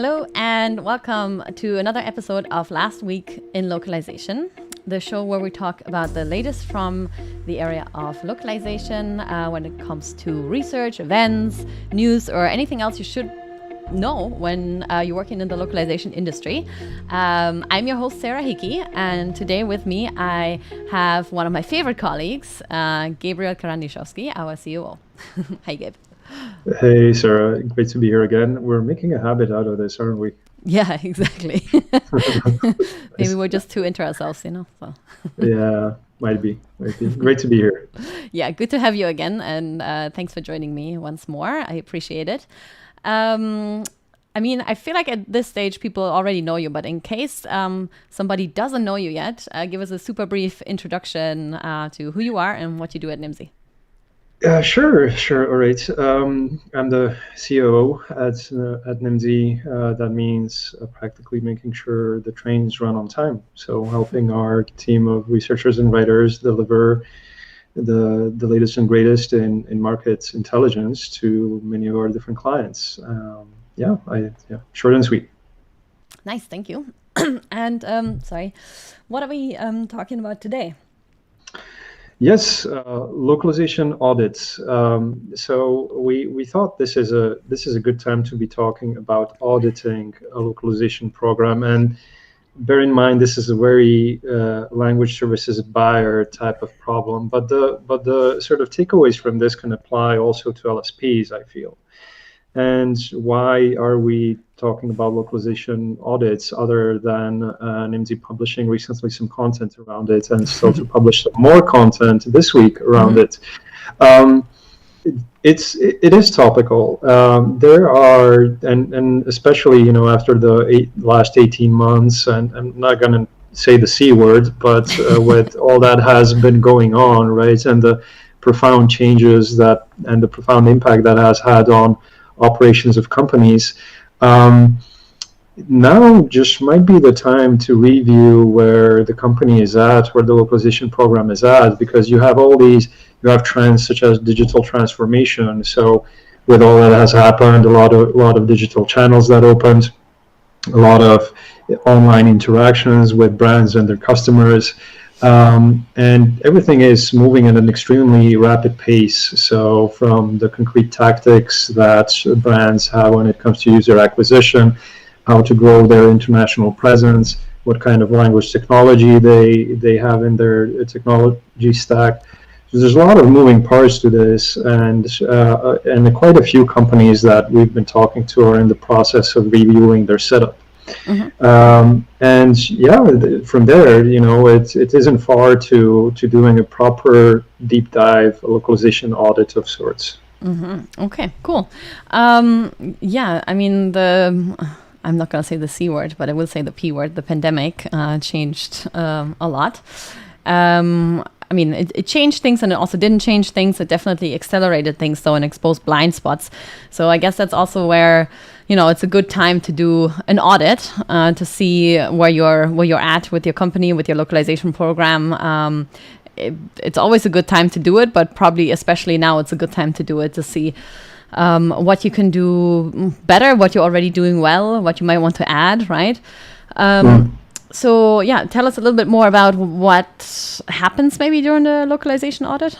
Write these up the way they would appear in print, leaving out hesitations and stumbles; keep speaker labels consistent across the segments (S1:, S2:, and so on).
S1: Hello and welcome to another episode of Last Week in Localization, the show where we talk about the latest from the area of localization when it comes to research, events, news, or anything else you should know when you're working in the localization industry. I'm your host, Sarah Hickey, and today with me I have one of my favorite colleagues, Gabriel Karandysovsky, our COO. Hi, Gabe.
S2: Hey, Sarah. Great to be here again. We're making a habit out of this, aren't we?
S1: Yeah, exactly. Maybe
S2: Nice.
S1: we're just too into ourselves, you know. So.
S2: Yeah, might be. Great to be here.
S1: Yeah, good to have you again, and thanks for joining me once more. I appreciate it. I feel like at this stage people already know you, but in case somebody doesn't know you yet, give us a super brief introduction to who you are and what you do at Nimdzi.
S2: Sure. All right. I'm the COO at Nimdzi. That means practically making sure the trains run on time. So helping our team of researchers and writers deliver the latest and greatest in market intelligence to many of our different clients. Short and sweet.
S1: Nice, thank you. And sorry, what are we talking about today?
S2: Yes, localization audits. So we thought this is a good time to be talking about auditing a localization program. And bear in mind, this is a very language services buyer type of problem. But the sort of takeaways from this can apply also to LSPs, I feel. And why are we talking about localization audits other than Nimdzi publishing recently some content around it and still to publish some more content this week around it? It is topical. There are, and especially, after the last 18 months, and I'm not going to say the C word, but with all that has been going on, right, and the profound changes and the profound impact that has had on operations of companies, now just might be the time to review where the company is at, where the localization program is at, because you have trends such as digital transformation. So with all that has happened, a lot of digital channels that opened, a lot of online interactions with brands and their customers, and everything is moving at an extremely rapid pace. So from the concrete tactics that brands have when it comes to user acquisition, how to grow their international presence, what kind of language technology they have in their technology stack. So there's a lot of moving parts to this, and quite a few companies that we've been talking to are in the process of reviewing their setup. From there, it isn't far to doing a proper deep dive localization audit of sorts.
S1: Okay, cool. I'm not going to say the C word, but I will say the P word. The pandemic changed a lot. It changed things and it also didn't change things. It definitely accelerated things, though, and exposed blind spots. So I guess that's also where, it's a good time to do an audit to see where you're at with your company, with your localization program. It's always a good time to do it, but probably especially now it's a good time to do it to see what you can do better, what you're already doing well, what you might want to add, right? So tell us a little bit more about what happens maybe during the localization audit.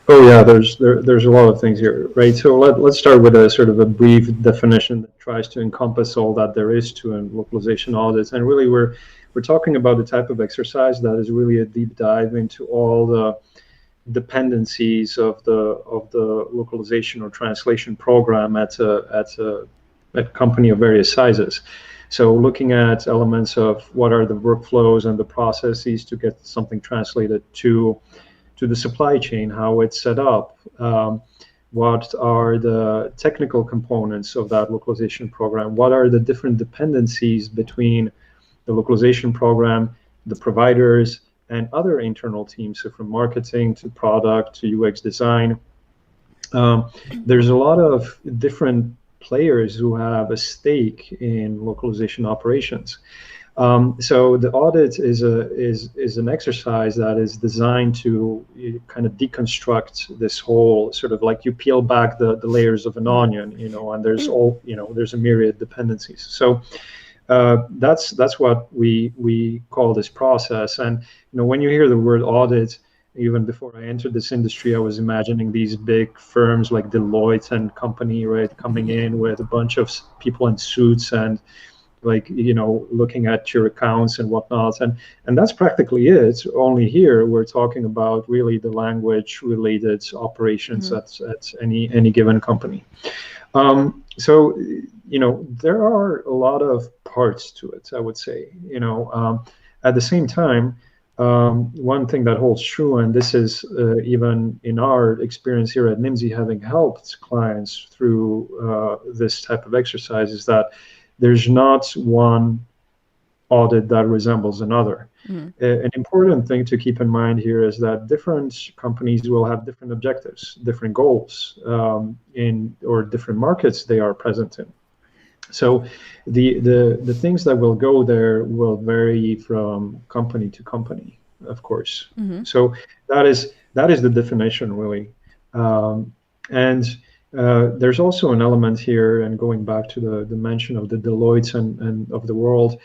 S2: Oh yeah, there's a lot of things here, right? So let's start with a sort of a brief definition that tries to encompass all that there is to a localization audit. And really we're talking about the type of exercise that is really a deep dive into all the dependencies of the localization or translation program at a company of various sizes. So looking at elements of what are the workflows and the processes to get something translated to the supply chain, how it's set up, what are the technical components of that localization program, what are the different dependencies between the localization program, the providers, and other internal teams, so from marketing to product to UX design. There's a lot of different players who have a stake in localization operations. So the audit is an exercise that is designed to kind of deconstruct this whole sort of like you peel back the layers of an onion, and there's there's a myriad dependencies. So that's what we call this process. And when you hear the word audit, even before I entered this industry, I was imagining these big firms like Deloitte and company, right, coming in with a bunch of people in suits and like looking at your accounts and whatnot, and that's practically it. Only here we're talking about really the language related operations at any given company. So there are a lot of parts to it, I would say. At the same time, one thing that holds true, and this is even in our experience here at Nimdzi, having helped clients through this type of exercise, is that there's not one audit that resembles another. An important thing to keep in mind here is that different companies will have different objectives, different goals or different markets they are present in. So the things that will go there will vary from company to company, of course. So that is the definition, really. And there's also an element here, and going back to the mention of the Deloittes and of the world,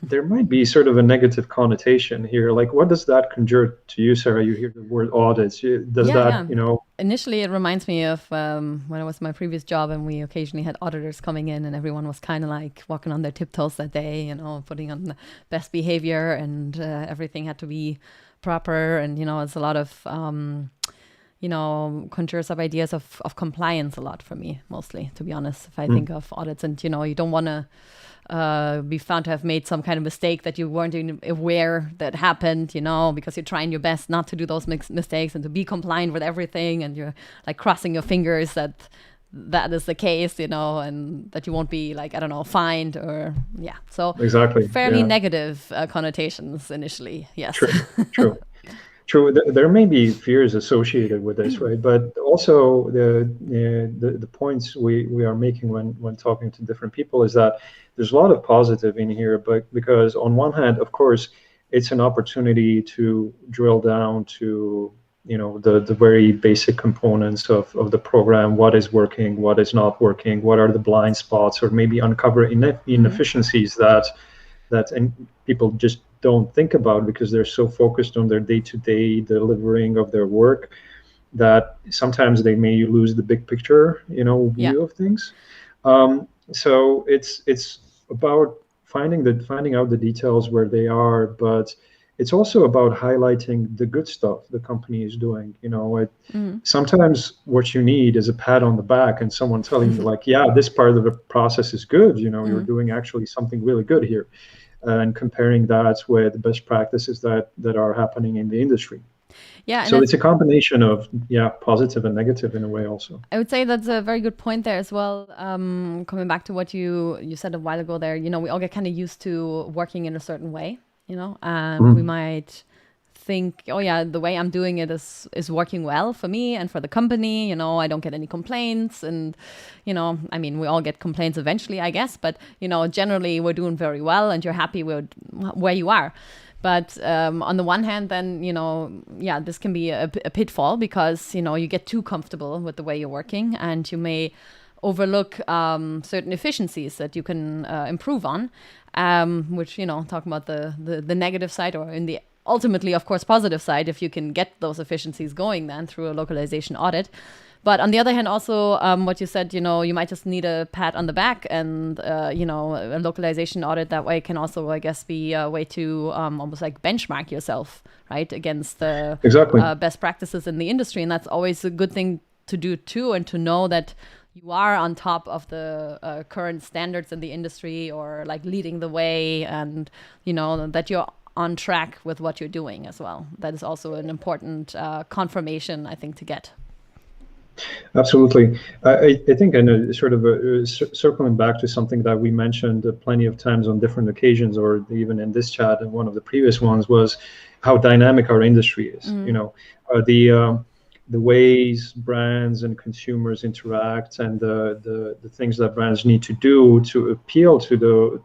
S2: there might be sort of a negative connotation here. Like, what does that conjure to you, Sarah? You hear the word audits.
S1: Initially, it reminds me of when I was in my previous job, and we occasionally had auditors coming in, and everyone was kind of like walking on their tiptoes that day, putting on the best behavior, and everything had to be proper. And, it's a lot of, conjures up ideas of compliance a lot for me, mostly, to be honest, if I think of audits. And, you don't want to be found to have made some kind of mistake that you weren't even aware that happened, because you're trying your best not to do those mistakes and to be compliant with everything, and you're like crossing your fingers that is the case, and that you won't be like, I don't know, fined or so
S2: exactly
S1: fairly negative connotations initially. Yes.
S2: True. There may be fears associated with this, right? But also the points we are making when talking to different people is that there's a lot of positive in here, but because on one hand, of course, it's an opportunity to drill down to the very basic components of the program: what is working, what is not working, what are the blind spots, or maybe uncover inefficiencies that people just don't think about because they're so focused on their day-to-day delivering of their work that sometimes they may lose the big picture, view of things. So it's about finding out the details where they are, but it's also about highlighting the good stuff the company is doing. Sometimes what you need is a pat on the back and someone telling you like, yeah, this part of the process is good. You're doing actually something really good here. And comparing that with best practices that are happening in the industry.
S1: Yeah.
S2: So it's a combination of positive and negative in a way also.
S1: I would say that's a very good point there as well. Coming back to what you said a while ago there, we all get kind of used to working in a certain way, and we might think, oh yeah, the way I'm doing it is working well for me and for the company. I don't get any complaints, and I mean, we all get complaints eventually, I guess, but generally we're doing very well, and you're happy with where you are. But on the one hand, then this can be a pitfall because you get too comfortable with the way you're working, and you may overlook certain efficiencies that you can improve on, which talking about the negative side, or in the ultimately, of course, positive side, if you can get those efficiencies going then through a localization audit. But on the other hand, also what you said, you might just need a pat on the back, and a localization audit that way can also, I guess, be a way to almost like benchmark yourself, right, against the best practices in the industry. And that's always a good thing to do too, and to know that you are on top of the current standards in the industry, or like leading the way, and that you're on track with what you're doing as well. That is also an important confirmation, I think, to get.
S2: Absolutely. I think, and sort of circling back to something that we mentioned plenty of times on different occasions, or even in this chat and one of the previous ones, was how dynamic our industry is. the ways brands and consumers interact, and the things that brands need to do to appeal to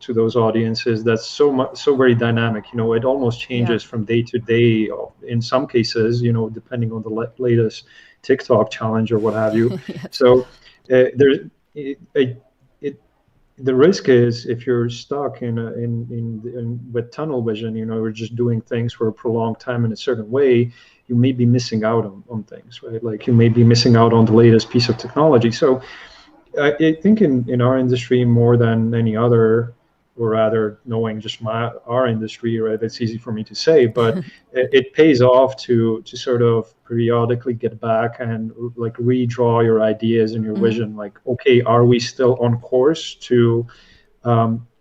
S2: those audiences, that's so very dynamic. It almost changes from day to day. In some cases, depending on the latest TikTok challenge or what have you.
S1: Yes.
S2: So the risk is, if you're stuck with tunnel vision, or just doing things for a prolonged time in a certain way, you may be missing out on things, right? Like you may be missing out on the latest piece of technology. So I think in our industry, more than any other, or rather knowing just our industry, right, it's easy for me to say, but it pays off to sort of periodically get back and like redraw your ideas and your vision. Like, okay, are we still on course to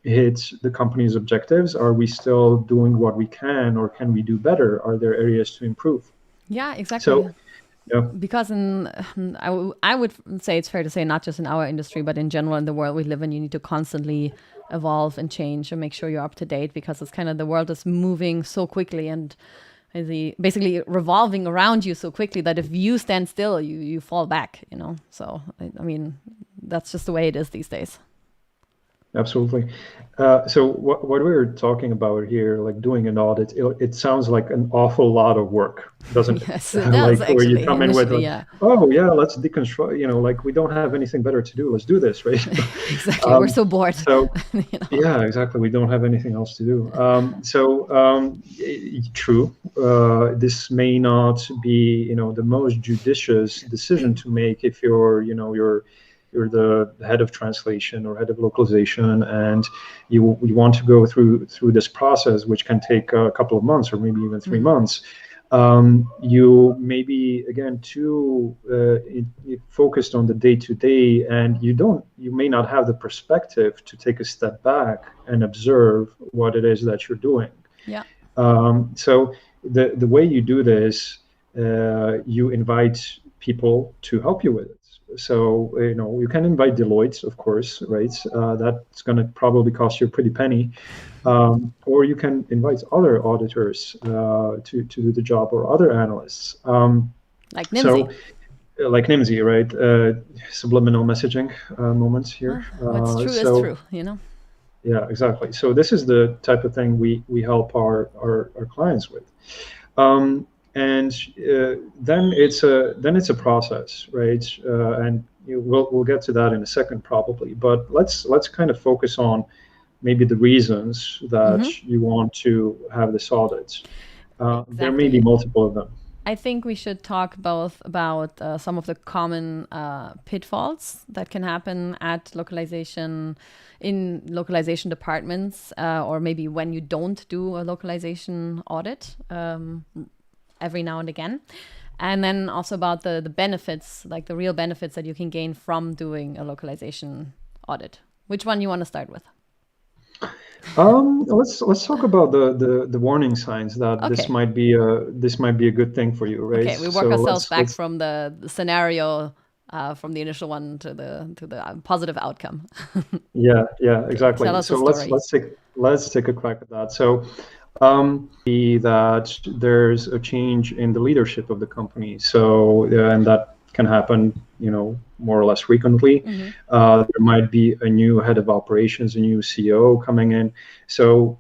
S2: hit the company's objectives? Are we still doing what we can, or can we do better? Are there areas to improve?
S1: Yeah, exactly.
S2: So, yeah.
S1: Because I would say it's fair to say, not just in our industry, but in general in the world we live in, you need to constantly evolve and change and make sure you're up to date, because it's kind of, the world is moving so quickly and basically revolving around you so quickly that if you stand still, you fall back, So, I mean, that's just the way it is these days.
S2: Absolutely. So what we were talking about here, like doing an audit, it sounds like an awful lot of work, doesn't it?
S1: Yes, it does,
S2: like where you come in with, oh yeah, let's deconstruct. Like we don't have anything better to do. Let's do this, right?
S1: Exactly. We're so bored.
S2: So yeah, exactly. We don't have anything else to do. True. This may not be, the most judicious decision to make if you're the head of translation or head of localization, and you want to go through this process, which can take a couple of months or maybe even 3 months. You may be, again, too focused on the day-to-day, and you may not have the perspective to take a step back and observe what it is that you're doing.
S1: Yeah.
S2: So the way you do this, you invite people to help you with it. So, you can invite Deloitte, of course, right? That's going to probably cost you a pretty penny. Or you can invite other auditors to do the job, or other analysts.
S1: Like Nimdzi.
S2: Like Nimdzi, right? Subliminal messaging moments here.
S1: What's true is true,
S2: Yeah, exactly. So this is the type of thing we help our clients with. And then it's a process, right? And we'll get to that in a second probably. But let's kind of focus on maybe the reasons that you want to have this audit.
S1: Exactly.
S2: There may be multiple of them.
S1: I think we should talk both about some of the common pitfalls that can happen in localization departments, or maybe when you don't do a localization audit every now and again. And then also about the benefits, like the real benefits that you can gain from doing a localization audit. Which one you want to start with?
S2: Let's talk about the warning signs that this might be a good thing for you, right?
S1: Okay, we work ourselves back from the scenario, from the initial one to the positive outcome.
S2: yeah, exactly.
S1: Tell us
S2: so
S1: the story.
S2: let's take a crack at that. So that there's a change in the leadership of the company. So and that can happen, more or less frequently. There might be a new head of operations, a new CEO coming in. So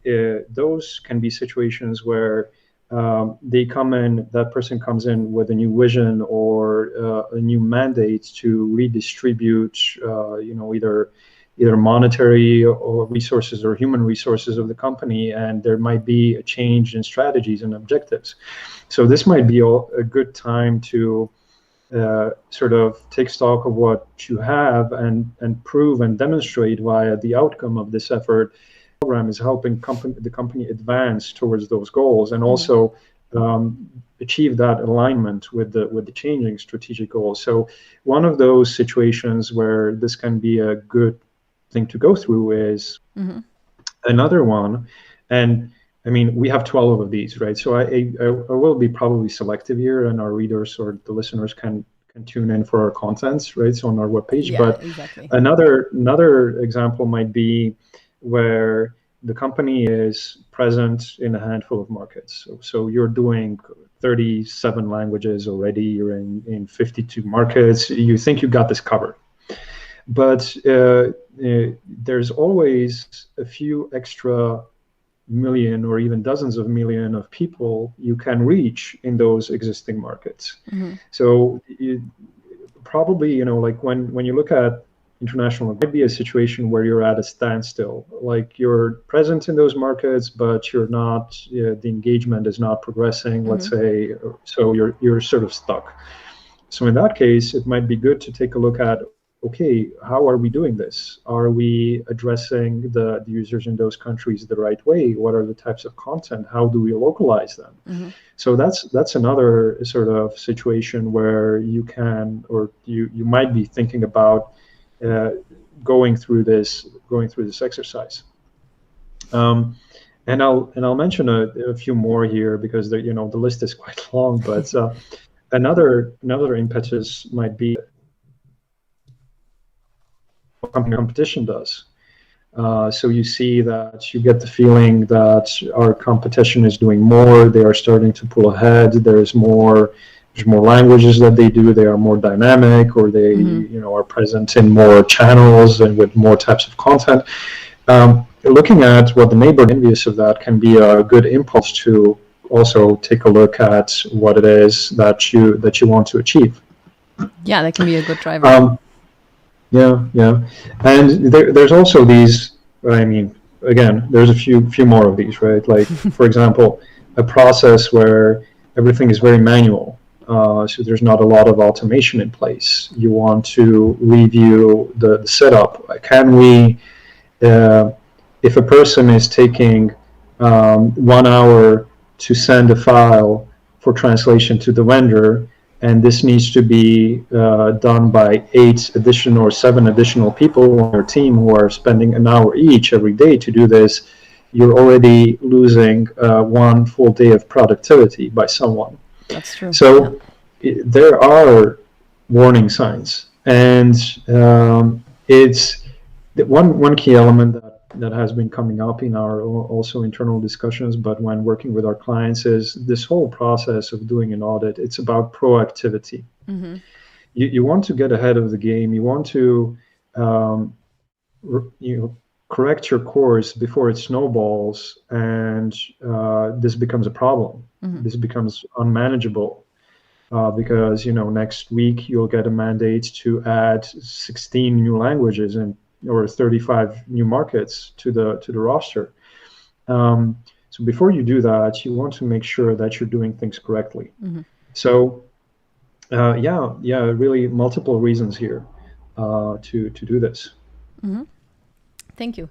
S2: those can be situations where that person comes in with a new vision or a new mandate to redistribute, either monetary or resources or human resources of the company, and there might be a change in strategies and objectives. So this might be a good time to sort of take stock of what you have and prove and demonstrate via the outcome of this effort. The program is helping the company advance towards those goals, and also achieve that alignment with the changing strategic goals. So one of those situations where this can be a good thing to go through is another one. And I mean, we have 12 of these, right? So I will be probably selective here, and our readers or the listeners can tune in for our contents, right? So on our webpage.
S1: Yeah,
S2: but
S1: exactly.
S2: Another example might be where the company is present in a handful of markets. So you're doing 37 languages already, you're in 52 markets, you think you got this covered. But there's always a few extra million or even dozens of million of people you can reach in those existing markets. So probably, like when you look at international, it might be a situation where you're at a standstill, like you're present in those markets, but you're not, the engagement is not progressing, let's say, so you're sort of stuck. So in that case, it might be good to take a look at, okay, how are we doing this? Are we addressing the users in those countries the right way? What are the types of content? How do we localize them? So that's another sort of situation where you can, or you might be thinking about going through this exercise. And I'll mention a few more here because the list is quite long. But another impetus might be what competition does. So you see that you get the feeling that our competition is doing more. They are starting to pull ahead. There's more languages that they do. They are more dynamic, or they are present in more channels and with more types of content. Looking at what the neighbor envious of that can be a good impulse to also take a look at what it is that you want to achieve.
S1: Yeah, that can be a good driver.
S2: Yeah, and there's also these. I mean, again, there's a few more of these, right? Like, for example, a process where everything is very manual, so there's not a lot of automation in place. You want to review the setup. Can we, if a person is taking 1 hour to send a file for translation to the vendor, and this needs to be done by 7 additional people on your team who are spending an hour each every day to do this, you're already losing 1 full day of productivity by someone.
S1: That's true.
S2: So there are warning signs, and it's one key element that has been coming up in our also internal discussions, but when working with our clients, is this whole process of doing an audit. It's about proactivity. You want to get ahead of the game. You want to correct your course before it snowballs and this becomes a problem. This becomes unmanageable because next week you'll get a mandate to add 16 new languages or 35 new markets to the roster. So before you do that, you want to make sure that you're doing things correctly. So really multiple reasons here to do this.
S1: Thank you.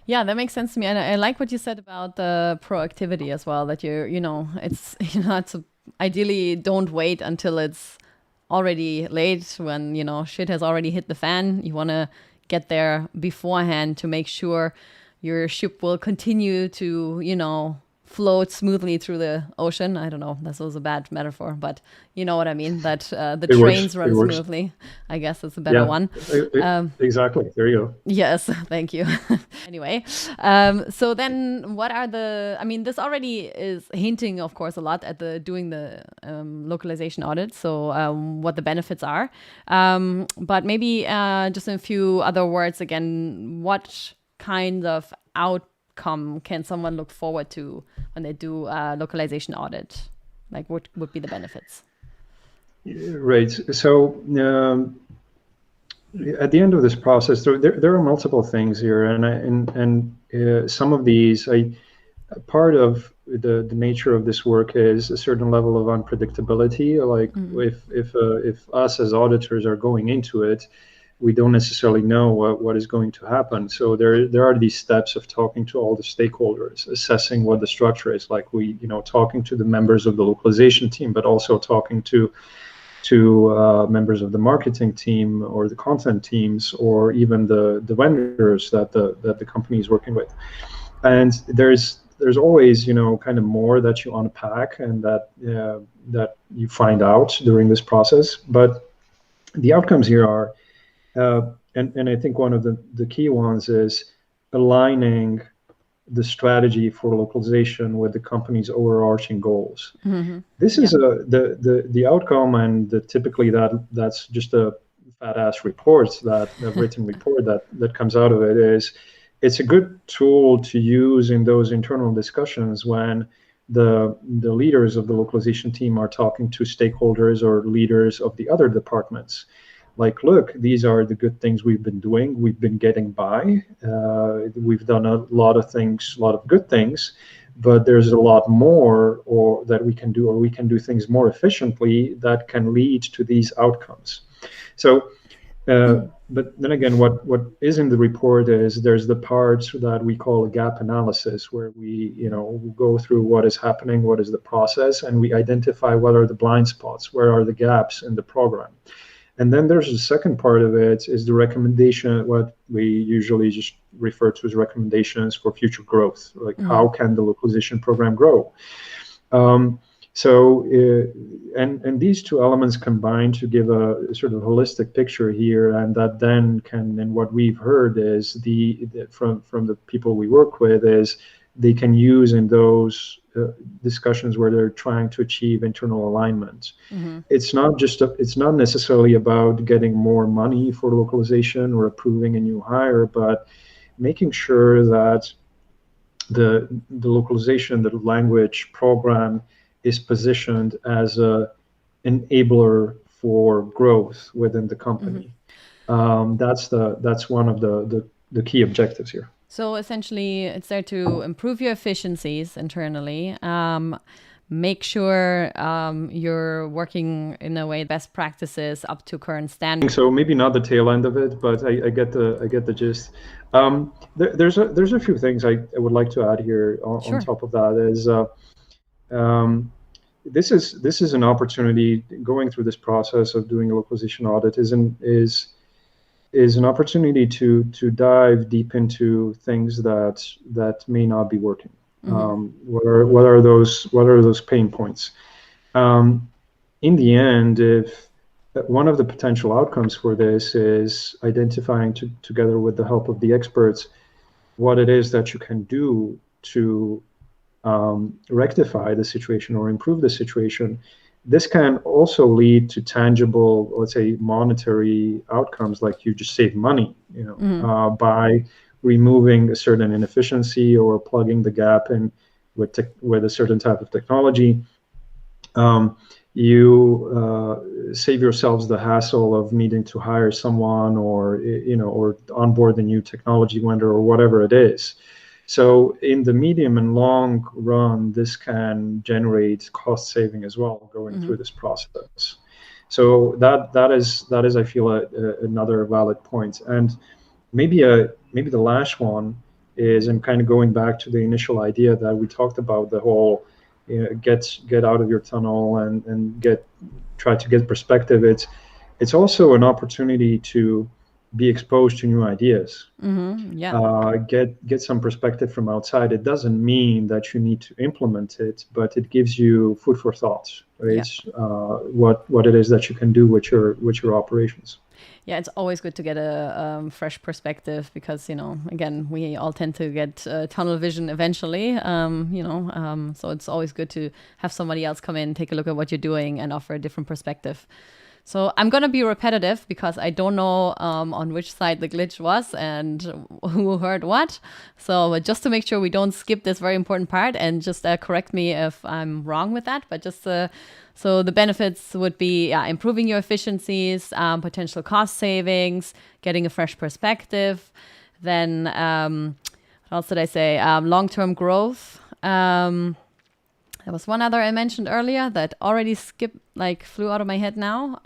S1: Yeah, that makes sense to me, and I like what you said about the proactivity as well. That it's it's ideally don't wait until it's already late when shit has already hit the fan. You want to get there beforehand to make sure your ship will continue to, float smoothly through the ocean. I don't know, this was a bad metaphor, but you know what I mean, that the trains run smoothly. I guess it's a better one.
S2: Exactly. There you go.
S1: Yes, thank you. Anyway, so then what are this already is hinting, of course, a lot at doing the localization audit, so what the benefits are. But maybe just in a few other words again, what kind of outcome can someone look forward to when they do a localization audit? Like, what would be the benefits?
S2: Right. So at the end of this process, there are multiple things here, and some of these, part of the nature of this work is a certain level of unpredictability. Like if us as auditors are going into it, we don't necessarily know what is going to happen. So there are these steps of talking to all the stakeholders, assessing what the structure is, like talking to the members of the localization team, but also talking to members of the marketing team or the content teams, or even the vendors that the company is working with. And there's always kind of more that you unpack and that you find out during this process. But the outcomes here are, and I think one of the key ones is aligning the strategy for localization with the company's overarching goals. This is the outcome, and typically that's just a fat ass report, that written report that comes out of it. Is it's a good tool to use in those internal discussions when the leaders of the localization team are talking to stakeholders or leaders of the other departments. Like, look, these are the good things we've been doing. We've been getting by. We've done a lot of things, a lot of good things, but there's a lot more that we can do, or we can do things more efficiently that can lead to these outcomes. So, but then again, what is in the report is there's the parts that we call a gap analysis, where we go through what is happening, what is the process, and we identify what are the blind spots, where are the gaps in the program. And then there's the second part of it is the recommendation, what we usually just refer to as recommendations for future growth, like how can the localization program grow? And these two elements combine to give a sort of holistic picture here, and that then can, and what we've heard is from the people we work with is they can use in those discussions where they're trying to achieve internal alignment. It's not necessarily about getting more money for localization or approving a new hire, but making sure that the localization, the language program is positioned as a enabler for growth within the company. That's one of the key objectives here.
S1: So essentially, it's there to improve your efficiencies internally, make sure you're working in a way best practices up to current standards.
S2: So maybe not the tail end of it, but I get the gist. There's a few things I would like to add here on top of that. This is an opportunity. Going through this process of doing a localization audit is an opportunity to dive deep into things that may not be working. What are those pain points? In the end, if one of the potential outcomes for this is identifying together with the help of the experts what it is that you can do to rectify the situation or improve the situation, this can also lead to tangible, let's say, monetary outcomes, like you just save money, by removing a certain inefficiency or plugging the gap in with a certain type of technology. You save yourselves the hassle of needing to hire someone or onboard the new technology vendor or whatever it is. So in the medium and long run, this can generate cost saving as well going through this process. So that is I feel another valid point. And maybe the last one is, I'm kind of going back to the initial idea that we talked about, the whole get out of your tunnel and try to get perspective. It's also an opportunity to be exposed to new ideas. Get some perspective from outside. It doesn't mean that you need to implement it, but it gives you food for thought, right? What it is that you can do with your operations.
S1: Yeah, it's always good to get a fresh perspective because, again, we all tend to get tunnel vision eventually, so it's always good to have somebody else come in, take a look at what you're doing and offer a different perspective. So I'm going to be repetitive because I don't know on which side the glitch was and who heard what. So just to make sure we don't skip this very important part, and just correct me if I'm wrong with that, but just so the benefits would be improving your efficiencies, potential cost savings, getting a fresh perspective. Then what else did I say? Long-term growth. There was one other I mentioned earlier that already flew out of my head now.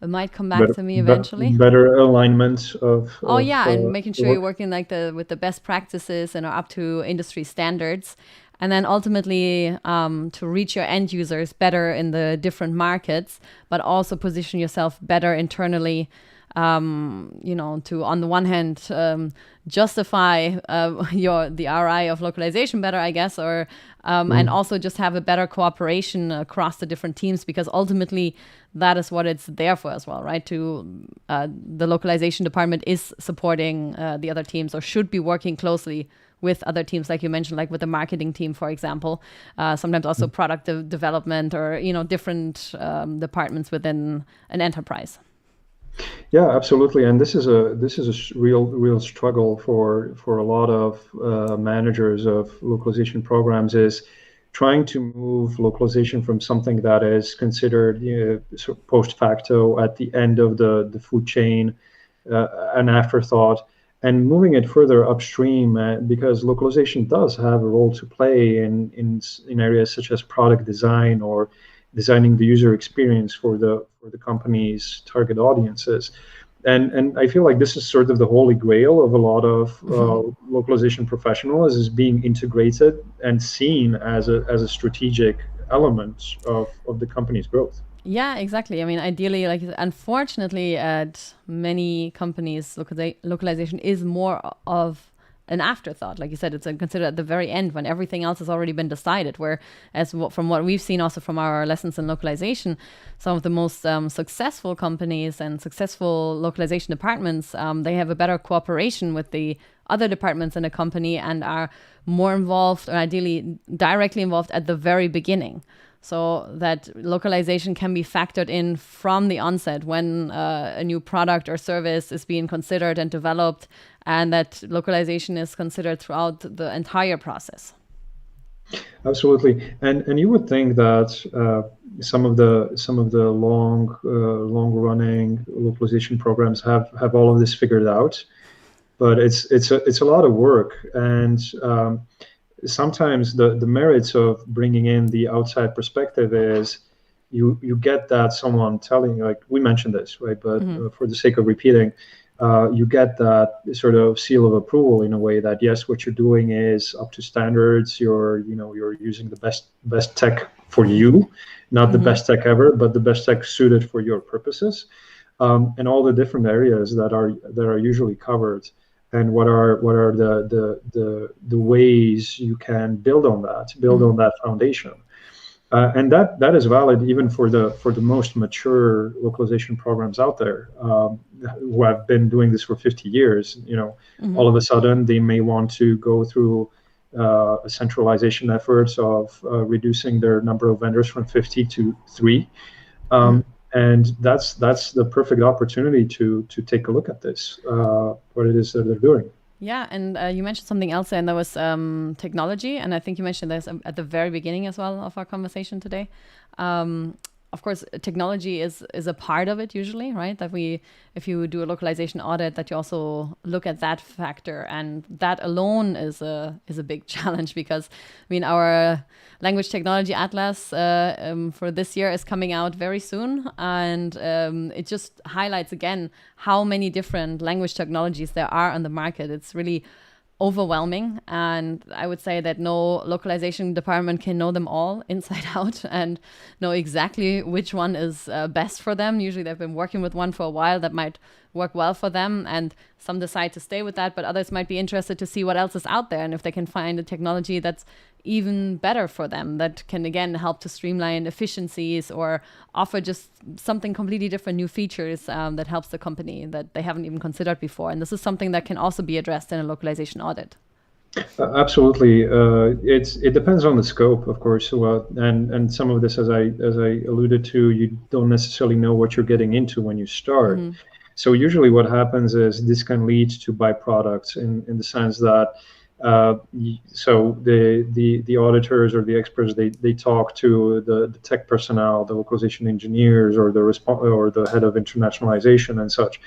S1: It might come back to me eventually.
S2: Better alignment of
S1: and making sure you're working with the best practices and are up to industry standards. And then ultimately to reach your end users better in the different markets, but also position yourself better internally, to, on the one hand, justify the RI of localization better, I guess, or and also just have a better cooperation across the different teams, because ultimately that is what it's there for as well, right? The localization department is supporting the other teams, or should be working closely with other teams, like you mentioned, like with the marketing team, for example, sometimes also product development or, different departments within an enterprise.
S2: Yeah, absolutely. And this is a real struggle for a lot of managers of localization programs, is trying to move localization from something that is considered sort of post facto at the end of the food chain, an afterthought, and moving it further upstream, because localization does have a role to play in areas such as product design or designing the user experience for the company's target audiences. And I feel like this is sort of the holy grail of a lot of localization professionals, is being integrated and seen as a strategic element of the company's growth.
S1: Yeah, exactly. I mean, ideally, like, unfortunately, at many companies, localization is more of an afterthought. Like you said, it's considered at the very end when everything else has already been decided. From what we've seen also from our lessons in localization, some of the most successful companies and successful localization departments, they have a better cooperation with the other departments in a company and are more involved, or ideally directly involved at the very beginning. So that localization can be factored in from the onset when a new product or service is being considered and developed, and that localization is considered throughout the entire process.
S2: Absolutely, and you would think that some of the long running localization programs have all of this figured out, but it's a lot of work. And sometimes the merits of bringing in the outside perspective is you get that someone telling, like we mentioned this, right? But for the sake of repeating, you get that sort of seal of approval in a way that, yes, what you're doing is up to standards. You're using the best tech for you, not the best tech ever, but the best tech suited for your purposes, and all the different areas that are usually covered. And what are the ways you can build on that foundation, and that is valid even for the most mature localization programs out there, who have been doing this for 50 years. All of a sudden they may want to go through a centralization efforts of reducing their number of vendors from 50 to 3. And that's the perfect opportunity to take a look at this, what it is that they're doing.
S1: Yeah, and you mentioned something else, and that was technology, and I think you mentioned this at the very beginning as well of our conversation today. Of course, technology is a part of it usually, right? That if you do a localization audit, that you also look at that factor, and that alone is a big challenge, because I mean, our language technology atlas for this year is coming out very soon, and it just highlights again how many different language technologies there are on the market. It's really overwhelming, and I would say that no localization department can know them all inside out and know exactly which one is best for them. Usually they've been working with one for a while that might work well for them, and some decide to stay with that, but others might be interested to see what else is out there and if they can find a technology that's even better for them, that can again help to streamline efficiencies or offer just something completely different, new features that helps the company that they haven't even considered before. And this is something that can also be addressed in a localization audit.
S2: Absolutely. It depends on the scope, of course. And some of this, as I alluded to, you don't necessarily know what you're getting into when you start. So usually what happens is this can lead to byproducts in the sense that so the auditors or the experts, they talk to the tech personnel, the localization engineers, or the head of internationalization and such,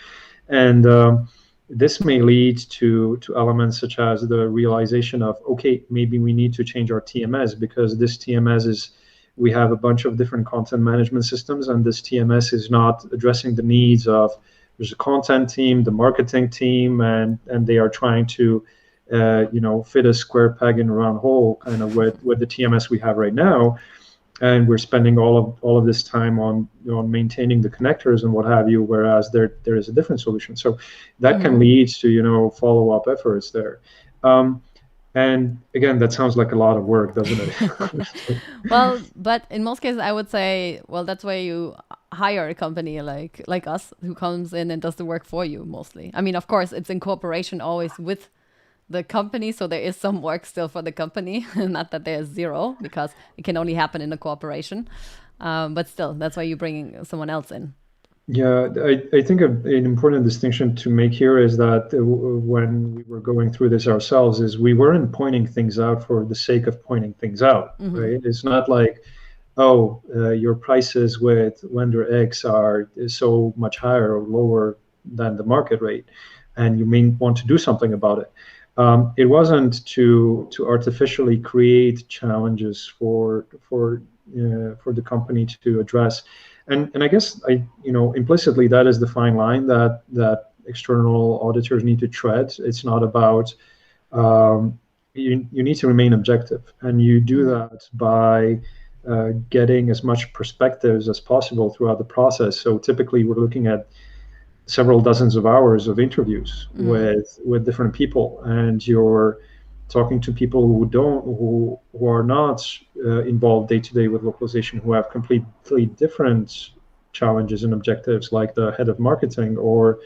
S2: and this may lead to elements such as the realization of, okay, maybe we need to change our TMS, because this TMS we have a bunch of different content management systems, and this TMS is not addressing the needs of, there's a content team, the marketing team, and they are trying to fit a square peg in a round hole kind of with the TMS we have right now. And we're spending all of this time on maintaining the connectors and what have you, whereas there is a different solution. So that can lead to follow-up efforts there. And again, that sounds like a lot of work, doesn't it?
S1: Well, but in most cases, I would say, well, that's why you hire a company like us who comes in and does the work for you mostly. I mean, of course, it's in cooperation always with the company, so there is some work still for the company. Not that there's zero, because it can only happen in a cooperation. But still, that's why you're bringing someone else in.
S2: Yeah, I think an important distinction to make here is that when we were going through this ourselves, is we weren't pointing things out for the sake of pointing things out, right? It's not like, oh, your prices with vendor X are so much higher or lower than the market rate, and you may want to do something about it. It wasn't to artificially create challenges for the company to address. And I guess implicitly that is the fine line that external auditors need to tread. It's not about you need to remain objective, and you do that by getting as much perspectives as possible throughout the process. So typically we're looking at several dozens of hours of interviews with different people, and you're talking to people who are not involved day to day with localization, who have completely different challenges and objectives, like the head of marketing or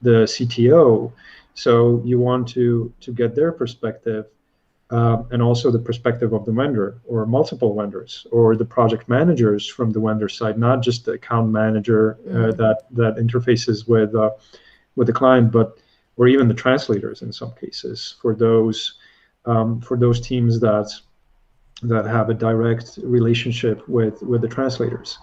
S2: the CTO. So you want to get their perspective, and also the perspective of the vendor or multiple vendors or the project managers from the vendor side, not just the account manager that interfaces with the client, but or even the translators in some cases for those teams that have a direct relationship with the translators.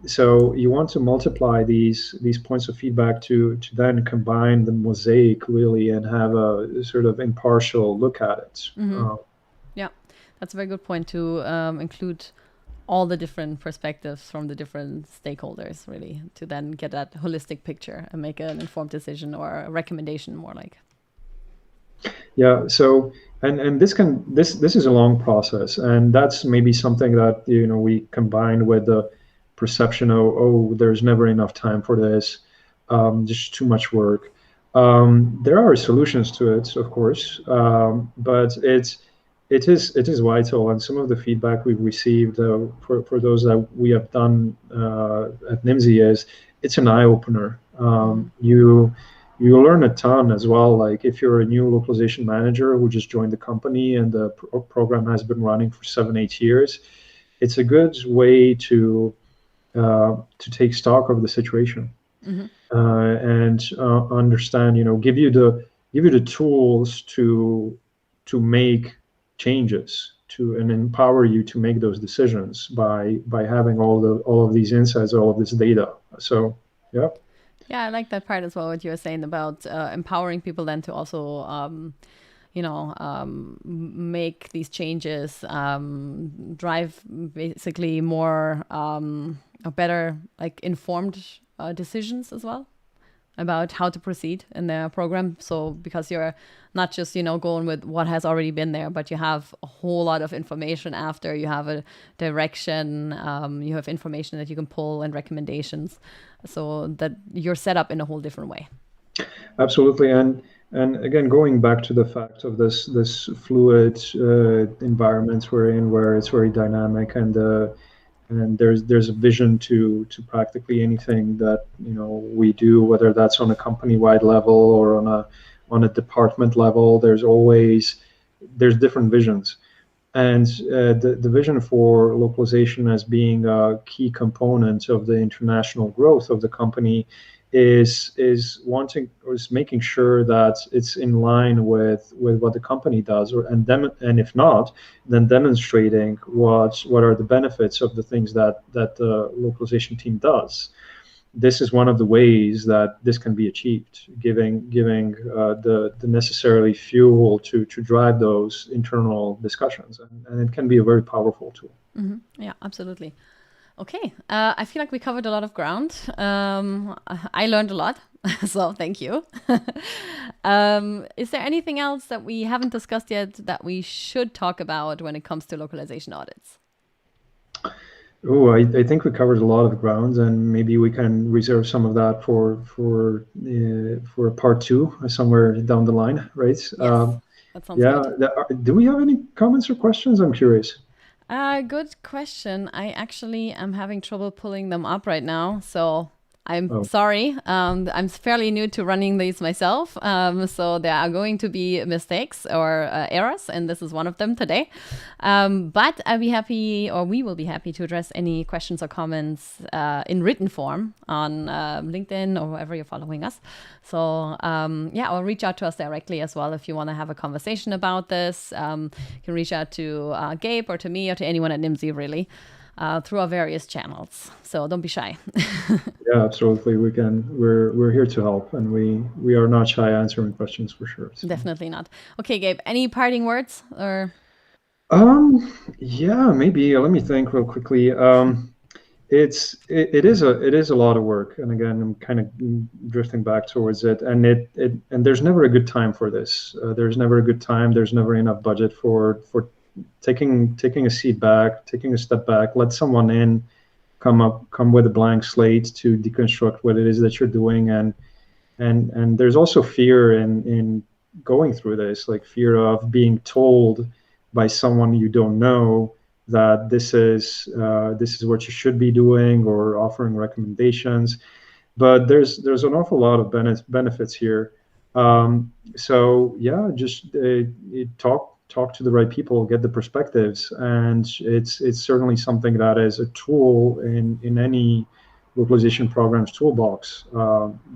S2: So you want to multiply these points of feedback to then combine the mosaic really and have a sort of impartial look at it.
S1: Yeah, that's a very good point, to include all the different perspectives from the different stakeholders, really, to then get that holistic picture and make an informed decision or a recommendation, more like.
S2: Yeah. So and this is a long process, and that's maybe something that we combine with the perception of, oh, there's never enough time for this, just too much work. There are solutions to it, of course, but it is vital, and some of the feedback we've received for those that we have done at Nimdzi is it's an eye opener. You learn a ton as well. Like if you're a new localization manager who just joined the company and the program has been running for 7-8 years, it's a good way to take stock of the situation and understand. Give you the tools to make changes and empower you to make those decisions by having all of these insights, all of this data. So yeah.
S1: Yeah, I like that part as well, what you were saying about empowering people then to also, make these changes, drive basically more better, like informed decisions as well about how to proceed in their program. So because you're not just, going with what has already been there, but you have a whole lot of information after, you have a direction, you have information that you can pull and recommendations, so that you're set up in a whole different way.
S2: Absolutely. And again, going back to the fact of this fluid environment we're in, where it's very dynamic, and there's a vision to practically anything that we do, whether that's on a company-wide level or on a department level. There's different visions, and the vision for localization as being a key component of the international growth of the company is making sure that it's in line with what the company does, and if not, then demonstrating what are the benefits of the things that the localization team does. This is one of the ways that this can be achieved, giving the necessary fuel to drive those internal discussions, and it can be a very powerful tool.
S1: Yeah, absolutely. Okay, I feel like we covered a lot of ground. I learned a lot, so thank you. Is there anything else that we haven't discussed yet that we should talk about when it comes to localization audits?
S2: Oh, I think we covered a lot of ground, and maybe we can reserve some of that for a part 2 somewhere down the line, right?
S1: Yes, that sounds good.
S2: Do we have any comments or questions? I'm curious.
S1: Good question. I actually am having trouble pulling them up right now, so I'm sorry. I'm fairly new to running these myself. So there are going to be mistakes or errors, and this is one of them today. But I'll be happy, or we will be happy to address any questions or comments in written form on LinkedIn or wherever you're following us. So or reach out to us directly as well if you want to have a conversation about this. You can reach out to Gabe or to me or to anyone at Nimdzi, really, through our various channels. So don't be shy.
S2: Yeah, absolutely. We're here to help, and we are not shy answering questions for sure. So.
S1: Definitely not. Okay, Gabe, any parting words or?
S2: Yeah, maybe. Let me think real quickly. It is a lot of work, and again, I'm kind of drifting back towards it. And and there's never a good time for this. There's never a good time. There's never enough budget for taking a seat back, taking a step back, let someone in, come with a blank slate to deconstruct what it is that you're doing, and there's also fear in going through this, like fear of being told by someone you don't know that this is what you should be doing, or offering recommendations. But there's an awful lot of benefits here. So yeah, just talk to the right people, get the perspectives, and it's certainly something that is a tool in any localization program's toolbox,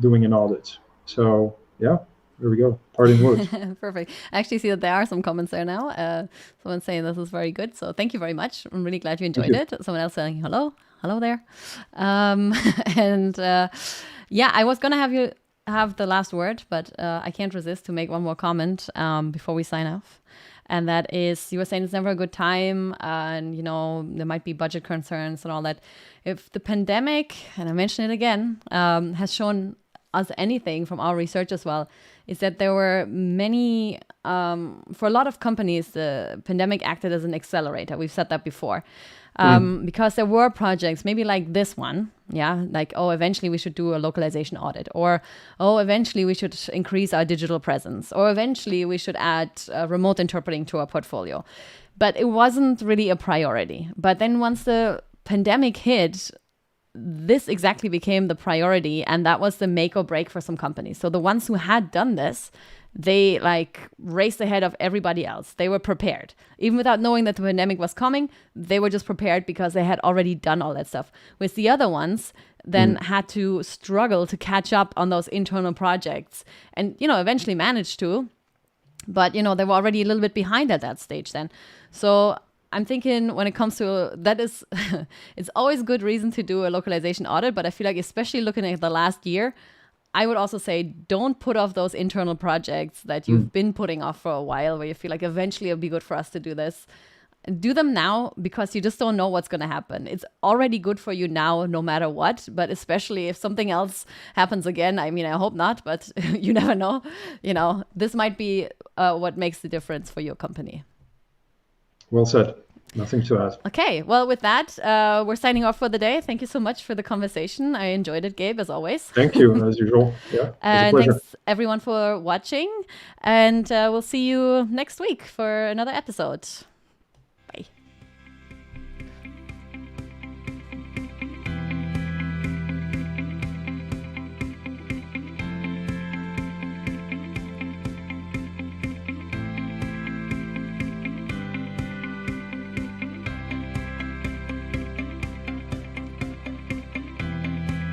S2: doing an audit. So yeah. There we go. Parting words.
S1: Perfect. I actually see that there are some comments there now. Someone saying this is very good. So thank you very much. I'm really glad you enjoyed it. Someone else saying hello. Hello there. I was going to have the last word, but I can't resist to make one more comment before we sign off. And that is, you were saying it's never a good time, and there might be budget concerns and all that. If the pandemic, and I mention it again, has shown us anything from our research as well, is that there were many, for a lot of companies, the pandemic acted as an accelerator. We've said that before. Because there were projects, maybe like this one, like, eventually we should do a localization audit, or, eventually we should increase our digital presence, or eventually we should add remote interpreting to our portfolio. But it wasn't really a priority. But then once the pandemic hit, this exactly became the priority, and that was the make or break for some companies. So the ones who had done this, they raced ahead of everybody else. They were prepared. Even without knowing that the pandemic was coming, they were just prepared because they had already done all that stuff. With the other ones, then had to struggle to catch up on those internal projects, and, eventually managed to, but, they were already a little bit behind at that stage then. So I'm thinking when it comes to that, is it's always good reason to do a localization audit, but I feel like especially looking at the last year, I would also say don't put off those internal projects that you've been putting off for a while, where you feel like eventually it'll be good for us to do this. Do them now, because you just don't know what's going to happen. It's already good for you now, no matter what, but especially if something else happens again. I mean, I hope not, but you never know. This might be what makes the difference for your company.
S2: Well said. Nothing to add.
S1: Okay. Well, with that, we're signing off for the day. Thank you so much for the conversation. I enjoyed it, Gabe, as always.
S2: Thank you, as usual. Yeah.
S1: And thanks, everyone, for watching. And we'll see you next week for another episode.